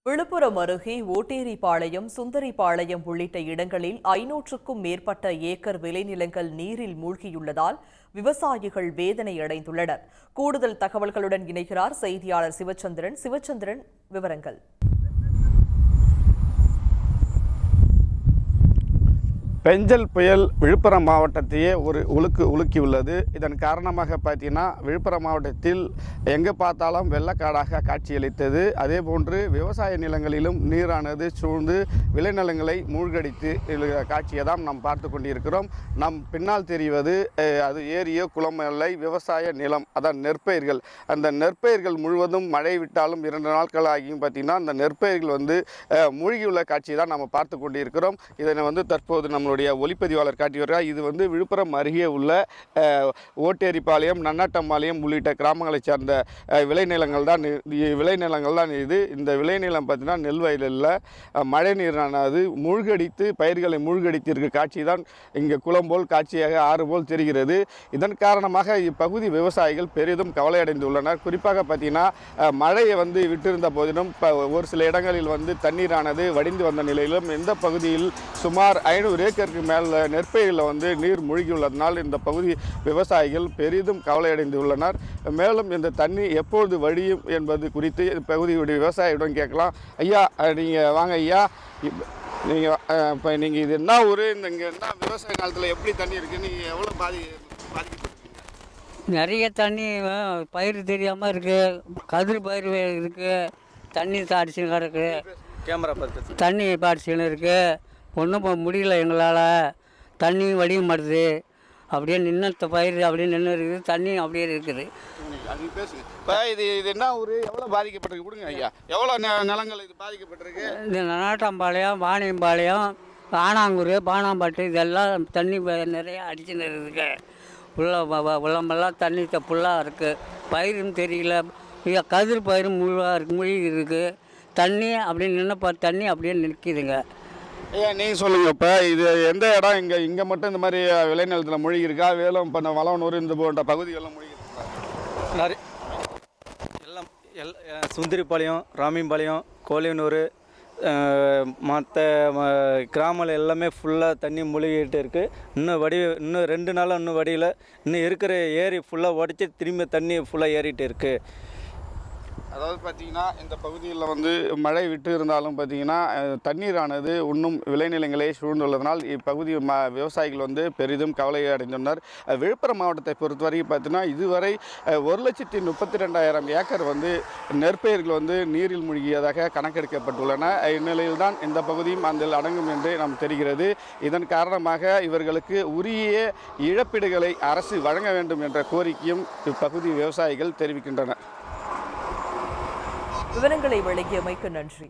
விழுப்புரம் அருகே ஓட்டேரிபாளையம், சுந்தரிபாளையம் உள்ளிட்ட இடங்களில் 500க்கும் மேற்பட்ட ஏக்கர் விளைநிலங்கள் நீரில் மூழ்கியுள்ளதால் விவசாயிகள் வேதனை அடைந்துள்ளனர். கூடுதல் தகவல்களுடன் இணைகிறார் செய்தியாளர் சிவச்சந்திரன். சிவச்சந்திரன், விவரங்கள். பெஞ்சல் புயல் விழுப்புரம் மாவட்டத்தையே ஒரு உலுக்கியுள்ளது. இதன் காரணமாக பார்த்தீங்கன்னா விழுப்புரம் மாவட்டத்தில் எங்கே பார்த்தாலும் வெள்ளக்காடாக காட்சியளித்தது. அதே போன்று விவசாய நிலங்களிலும் நீரானது சூழ்ந்து விளைநிலங்களை மூழ்கடித்து காட்சியை தான் நாம் பார்த்து கொண்டிருக்கிறோம். நம் பின்னால் தெரிவது அது ஏரியோ குளம் இல்லை, விவசாய நிலம், அதான் நெற்பயிர்கள். அந்த நெற்பயிர்கள் முழுவதும் மழை விட்டாலும் 2 நாட்கள் ஆகியும் பார்த்தீங்கன்னா அந்த நெற்பயிர்கள் மூழ்கியுள்ள காட்சியை தான் நம்ம பார்த்து கொண்டிருக்கிறோம். இதனை தற்போது நம்மளுடைய ஒளிப்பதிவாளர் காட்டி வருகிறார். இது விழுப்புரம் அருகே உள்ள ஓட்டேரிபாளையம், நன்னாட்டம்பாளையம் உள்ளிட்ட கிராமங்களை சார்ந்த விளைநிலங்கள் தான் இது. இந்த விளைநிலம் பார்த்தீங்கன்னா நெல் வயலில் மழை நீரானது மூழ்கடித்து பயிர்களை மூழ்கடித்திருக்க காட்சி தான் இங்கே குளம் போல் காட்சியாக ஆறு போல் தெரிகிறது. இதன் காரணமாக இப்பகுதி விவசாயிகள் பெரிதும் கவலையடைந்துள்ளனர். குறிப்பாக பார்த்தீங்கன்னா மழையை விட்டிருந்த போதிலும் ஒரு சில இடங்களில் தண்ணீரானது வடிந்து வந்த நிலையிலும் இந்த பகுதியில் சுமார் 500 ஏக்கருக்கு மேல் நெற்பயிர்களில் நீர் மூழ்கியுள்ளதனால் இந்த பகுதி விவசாயிகள் பெரிதும் கவலையடைந்துள்ளனர். மேலும் இந்த தண்ணி எப்பொழுது வடியும் என்பது குறித்து பகுதியுடைய விவசாயியுடன் கேட்கலாம். ஐயா, நீங்கள் வாங்க ஐயா. இப்போ நீங்கள் இது என்ன ஊர், இங்கே என்ன விவசாய காலத்தில் எப்படி தண்ணி இருக்குது, நீங்கள் எவ்வளோ பாதிக்கப்பட்டிருக்கீங்க? நிறைய தண்ணி பயிர் தெரியாமல் இருக்குது, கதிர் பயிர் இருக்குது, தண்ணி தாடிச்சுன்னு கிடக்கு, கேமரா பார்த்து தண்ணி பாடிச்சுன்னு இருக்குது. ஒன்றும் முடியல எங்களால். தண்ணி வடிய மாட்டுது, அப்படியே நின்ன பயிர் அப்படியே நின்று இருக்குது, தண்ணி அப்படியே இருக்குது. இப்போ இது என்ன ஊர், எவ்வளோ பாதிக்கப்பட்டிருக்கு கொடுங்க ஐயா. எவ்வளோ நிலங்கள் இது பாதிக்கப்பட்டிருக்கு? இந்த நன்னாட்டம்பாளையம், வாணியம்பாளையம், ஆனாங்கூர், பானாம்பட்டு இதெல்லாம் தண்ணி நிறையா அடிச்சுன்னு இருக்குது. உள்ளமெல்லாம் தண்ணி ஃபுல்லாக இருக்குது. பயிரும் தெரியல, கதிர் பயிரும் மூழ்கி இருக்குது. தண்ணி அப்படியே நின்று தண்ணி அப்படியே நிற்கிதுங்க. ஐயா, நீங்கள் சொல்லுங்கள். இப்போ இது எந்த இடம், இங்கே மட்டும் இந்த மாதிரி விளைநிலத்தில் மூழ்கி இருக்கா? வேலம் பண்ண வளவனூர் இந்த போன்ற பகுதிகளெல்லாம் மூழ்கி இருக்கா? எல்லாம் சுந்தரிபாளையம், ராமியம்பாளையம், கோலியனூர், மற்ற கிராமங்கள் எல்லாமே ஃபுல்லாக தண்ணி மூழ்கிட்டு இருக்குது. இன்னும் 2 நாளாக இன்னும் வடியில் இன்னும் இருக்கிற ஏரி ஃபுல்லாக உடச்சி திரும்பி தண்ணி ஃபுல்லாக ஏறிட்டு இருக்குது. அதாவது பார்த்தீங்கன்னா இந்த பகுதியில் மழை விட்டு இருந்தாலும் பார்த்தீங்கன்னா தண்ணீரானது இன்னும் விளைநிலங்களை சூழ்ந்துள்ளதனால் இப்பகுதி விவசாயிகள் பெரிதும் கவலை அடைந்துள்ளனர். விழுப்புரம் மாவட்டத்தை பொறுத்தவரைக்கும் பார்த்தீங்கன்னா இதுவரை 1,32,000 ஏக்கர் நெற்பயிர்கள் நீரில் மூழ்கியதாக கணக்கெடுக்கப்பட்டுள்ளன. இந்நிலையில் தான் இந்த பகுதியும் அதில் அடங்கும் என்று நாம் தெரிகிறது. இதன் காரணமாக இவர்களுக்கு உரிய இழப்பீடுகளை அரசு வழங்க வேண்டும் என்ற கோரிக்கையும் இப்பகுதி விவசாயிகள் தெரிவிக்கின்றனர். விவரங்களை வழங்கியமைக்கு நன்றி.